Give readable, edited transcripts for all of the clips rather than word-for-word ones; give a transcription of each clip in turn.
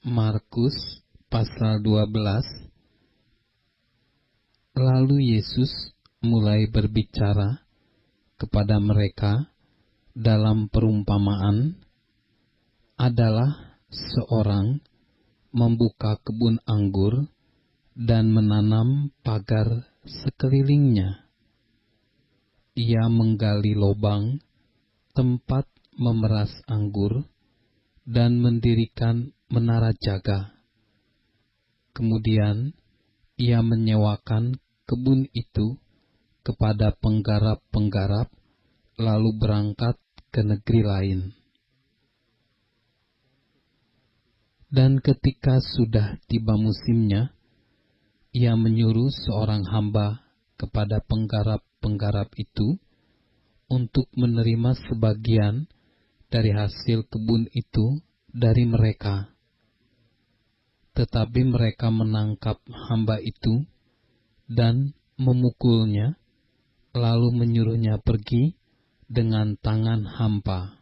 Markus pasal 12. Lalu Yesus mulai berbicara kepada mereka dalam perumpamaan, adalah seorang membuka kebun anggur dan menanam pagar sekelilingnya. Ia menggali lubang tempat memeras anggur dan mendirikan menara jaga. Kemudian ia menyewakan kebun itu kepada penggarap-penggarap, lalu berangkat ke negeri lain. Dan ketika sudah tiba musimnya, ia menyuruh seorang hamba kepada penggarap-penggarap itu untuk menerima sebagian dari hasil kebun itu dari mereka. Tetapi mereka menangkap hamba itu dan memukulnya, lalu menyuruhnya pergi dengan tangan hampa.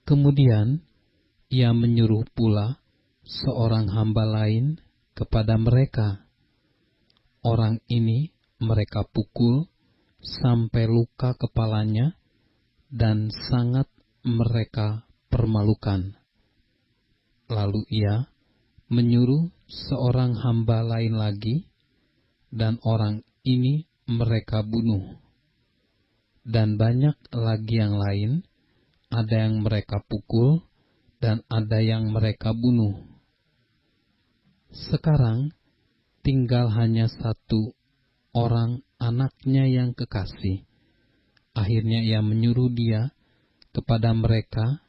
Kemudian ia menyuruh pula seorang hamba lain kepada mereka. Orang ini mereka pukul sampai luka kepalanya dan sangat mereka permalukan. Lalu ia menyuruh seorang hamba lain lagi, dan orang ini mereka bunuh. Dan banyak lagi yang lain, ada yang mereka pukul dan ada yang mereka bunuh. Sekarang tinggal hanya satu orang anaknya yang kekasih. Akhirnya ia menyuruh dia kepada mereka,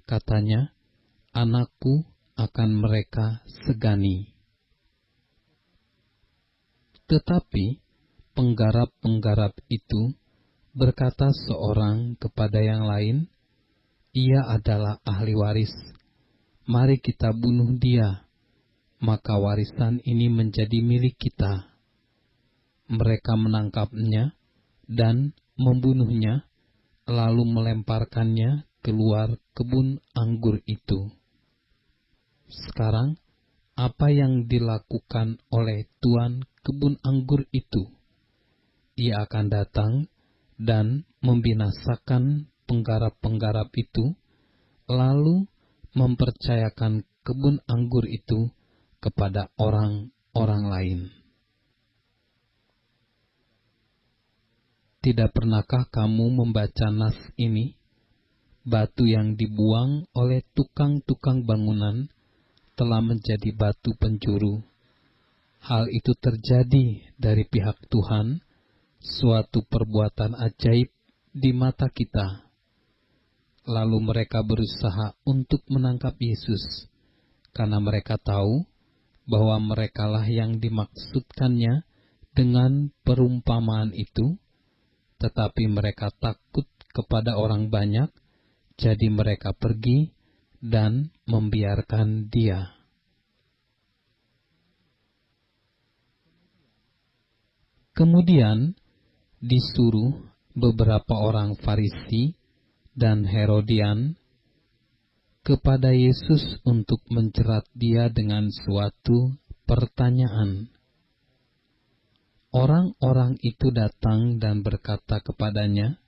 katanya, "Anakku akan mereka segani." Tetapi penggarap-penggarap itu berkata seorang kepada yang lain, "Ia adalah ahli waris. Mari kita bunuh dia, maka warisan ini menjadi milik kita." Mereka menangkapnya dan membunuhnya, lalu melemparkannya keluar kebun anggur itu. Sekarang, apa yang dilakukan oleh tuan kebun anggur itu? Ia akan datang dan membinasakan penggarap-penggarap itu, lalu mempercayakan kebun anggur itu kepada orang-orang lain. Tidak pernahkah kamu membaca nas ini? Batu yang dibuang oleh tukang-tukang bangunan telah menjadi batu penjuru. Hal itu terjadi dari pihak Tuhan, suatu perbuatan ajaib di mata kita. Lalu mereka berusaha untuk menangkap Yesus, karena mereka tahu bahwa merekalah yang dimaksudkannya dengan perumpamaan itu, tetapi mereka takut kepada orang banyak, jadi mereka pergi dan membiarkan dia. Kemudian disuruh beberapa orang Farisi dan Herodian kepada Yesus untuk menjerat dia dengan suatu pertanyaan. Orang-orang itu datang dan berkata kepadanya,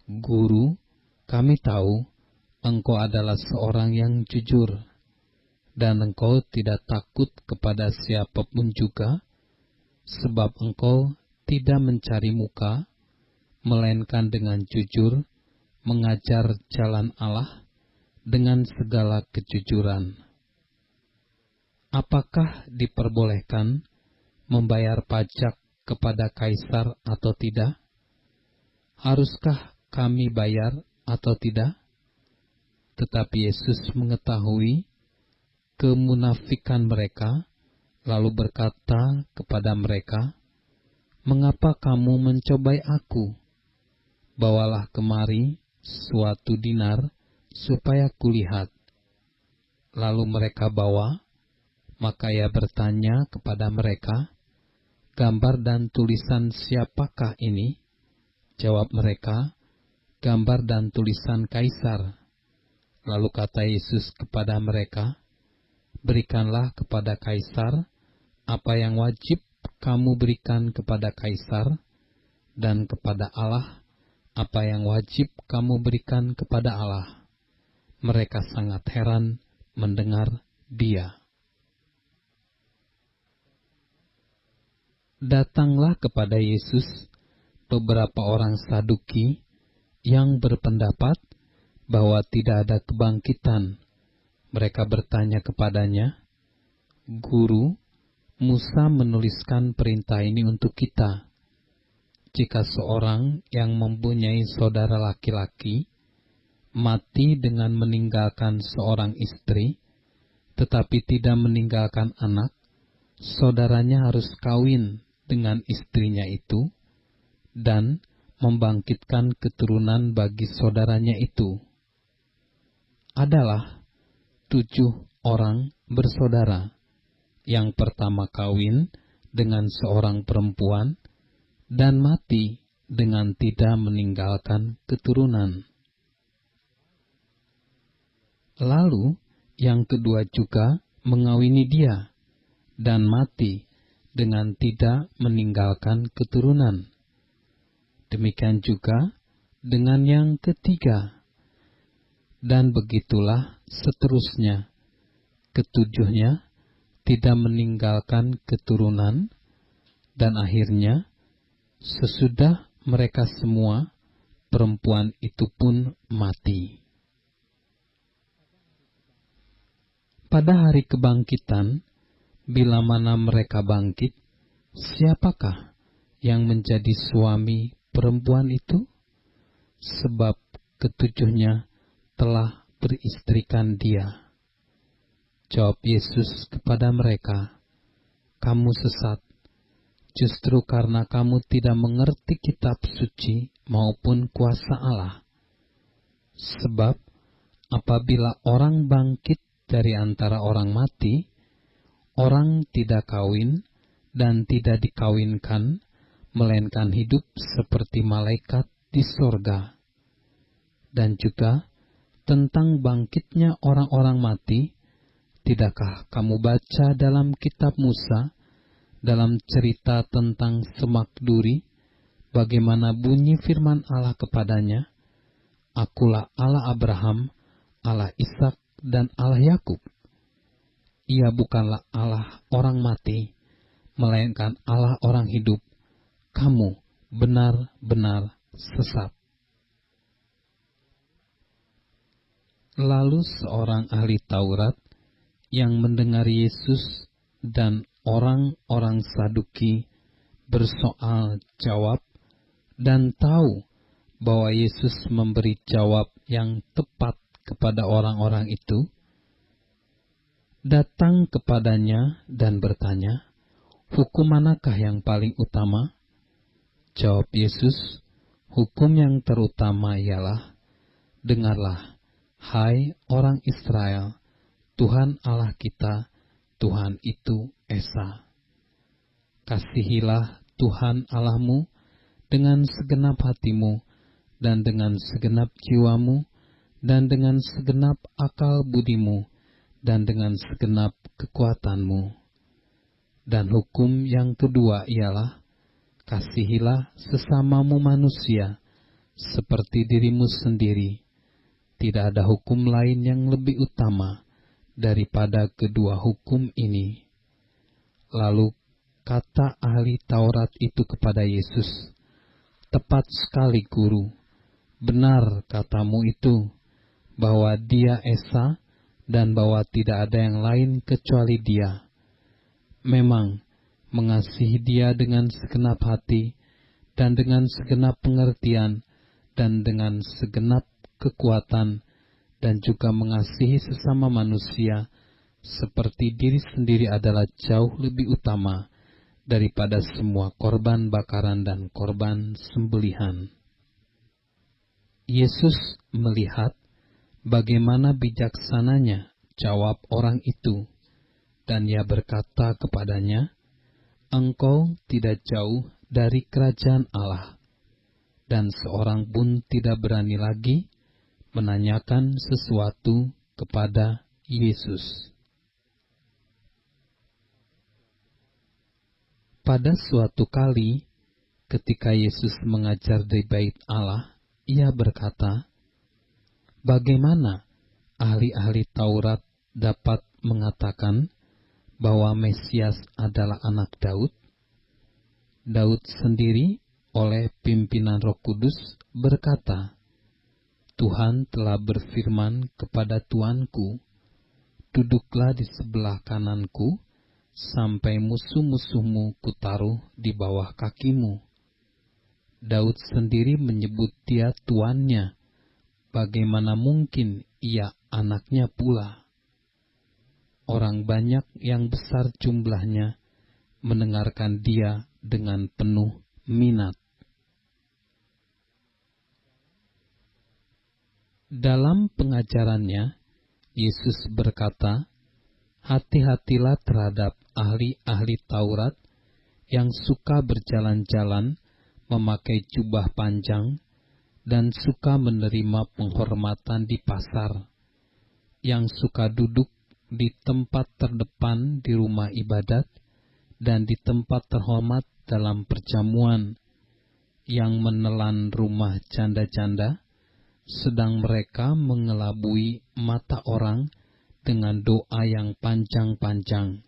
"Guru, kami tahu engkau adalah seorang yang jujur, dan engkau tidak takut kepada siapapun juga, sebab engkau tidak mencari muka, melainkan dengan jujur mengajar jalan Allah dengan segala kejujuran. Apakah diperbolehkan membayar pajak kepada Kaisar atau tidak? Haruskah kami bayar atau tidak?" Tetapi Yesus mengetahui kemunafikan mereka, lalu berkata kepada mereka, "Mengapa kamu mencobai aku? Bawalah kemari suatu dinar, supaya kulihat." Lalu mereka bawa, maka ia bertanya kepada mereka, "Gambar dan tulisan siapakah ini?" Jawab mereka, "Gambar dan tulisan Kaisar." Lalu kata Yesus kepada mereka, "Berikanlah kepada Kaisar apa yang wajib kamu berikan kepada Kaisar, dan kepada Allah apa yang wajib kamu berikan kepada Allah." Mereka sangat heran mendengar Dia. Datanglah kepada Yesus beberapa orang Saduki yang berpendapat bahwa tidak ada kebangkitan. Mereka bertanya kepadanya, "Guru, Musa menuliskan perintah ini untuk kita. Jika seorang yang mempunyai saudara laki-laki mati dengan meninggalkan seorang istri, tetapi tidak meninggalkan anak, saudaranya harus kawin dengan istrinya itu dan membangkitkan keturunan bagi saudaranya itu." Adalah 7 orang bersaudara. Yang pertama kawin dengan seorang perempuan dan mati dengan tidak meninggalkan keturunan. Lalu yang kedua juga mengawini dia dan mati dengan tidak meninggalkan keturunan. Demikian juga dengan yang ketiga. Dan begitulah seterusnya. Ketujuhnya tidak meninggalkan keturunan, dan akhirnya sesudah mereka semua, perempuan itu pun mati. Pada hari kebangkitan, bila mana mereka bangkit, siapakah yang menjadi suami perempuan itu? Sebab ketujuhnya telah beristrikan dia. Jawab Yesus kepada mereka, "Kamu sesat, justru karena kamu tidak mengerti kitab suci maupun kuasa Allah. Sebab apabila orang bangkit dari antara orang mati, orang tidak kawin dan tidak dikawinkan, melainkan hidup seperti malaikat di sorga. Dan juga tentang bangkitnya orang-orang mati, tidakkah kamu baca dalam kitab Musa, dalam cerita tentang semak duri, bagaimana bunyi firman Allah kepadanya, 'Akulah Allah Abraham, Allah Ishak, dan Allah Yakub.' Ia bukanlah Allah orang mati, melainkan Allah orang hidup. Kamu benar-benar sesat." Lalu seorang ahli Taurat yang mendengar Yesus dan orang-orang Saduki bersoal jawab dan tahu bahwa Yesus memberi jawab yang tepat kepada orang-orang itu, datang kepadanya dan bertanya, "Hukum manakah yang paling utama?" Jawab Yesus, "Hukum yang terutama ialah, dengarlah, hai orang Israel, Tuhan Allah kita, Tuhan itu Esa. Kasihilah Tuhan Allahmu dengan segenap hatimu, dan dengan segenap jiwamu, dan dengan segenap akal budimu, dan dengan segenap kekuatanmu. Dan hukum yang kedua ialah, kasihilah sesamamu manusia, seperti dirimu sendiri. Tidak ada hukum lain yang lebih utama daripada kedua hukum ini." Lalu kata ahli Taurat itu kepada Yesus, "Tepat sekali, Guru. Benar katamu itu, bahwa Dia Esa dan bahwa tidak ada yang lain kecuali Dia. Memang mengasihi Dia dengan segenap hati dan dengan segenap pengertian dan dengan segenap kekuatan, dan juga mengasihi sesama manusia seperti diri sendiri adalah jauh lebih utama daripada semua korban bakaran dan korban sembelihan." Yesus melihat bagaimana bijaksananya jawab orang itu, dan Ia berkata kepadanya, "Engkau tidak jauh dari kerajaan Allah." Dan seorang pun tidak berani lagi menanyakan sesuatu kepada Yesus. Pada suatu kali, ketika Yesus mengajar di Bait Allah, ia berkata, "Bagaimana ahli-ahli Taurat dapat mengatakan bahwa Mesias adalah anak Daud?" Daud sendiri oleh pimpinan Roh Kudus berkata, "Tuhan telah berfirman kepada Tuanku, duduklah di sebelah kananku, sampai musuh-musuhmu kutaruh di bawah kakimu." Daud sendiri menyebut dia tuannya. Bagaimana mungkin ia anaknya pula? Orang banyak yang besar jumlahnya mendengarkan dia dengan penuh minat. Dalam pengajarannya, Yesus berkata, "Hati-hatilah terhadap ahli-ahli Taurat yang suka berjalan-jalan memakai jubah panjang dan suka menerima penghormatan di pasar, yang suka duduk di tempat terdepan di rumah ibadat dan di tempat terhormat dalam perjamuan, yang menelan rumah janda-janda, sedang mereka mengelabui mata orang dengan doa yang panjang-panjang.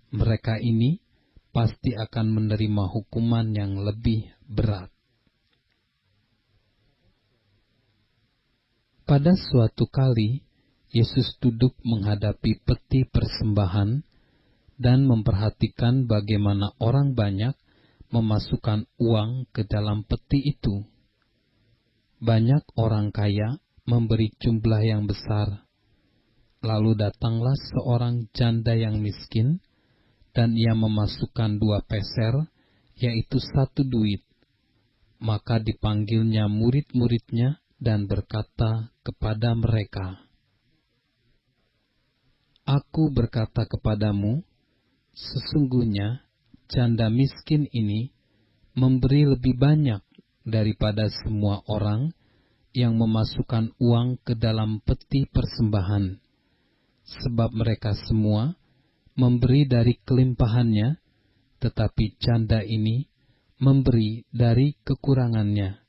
Mereka ini pasti akan menerima hukuman yang lebih berat." Pada suatu kali, Yesus duduk menghadapi peti persembahan dan memperhatikan bagaimana orang banyak memasukkan uang ke dalam peti itu. Banyak orang kaya memberi jumlah yang besar. Lalu datanglah seorang janda yang miskin, dan ia memasukkan 2 peser, yaitu 1 duit. Maka dipanggilnya murid-muridnya dan berkata kepada mereka, "Aku berkata kepadamu, sesungguhnya janda miskin ini memberi lebih banyak daripada semua orang yang memasukkan uang ke dalam peti persembahan, sebab mereka semua memberi dari kelimpahannya, tetapi janda ini memberi dari kekurangannya,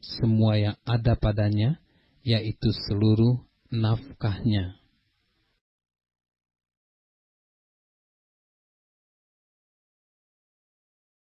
semua yang ada padanya, yaitu seluruh nafkahnya."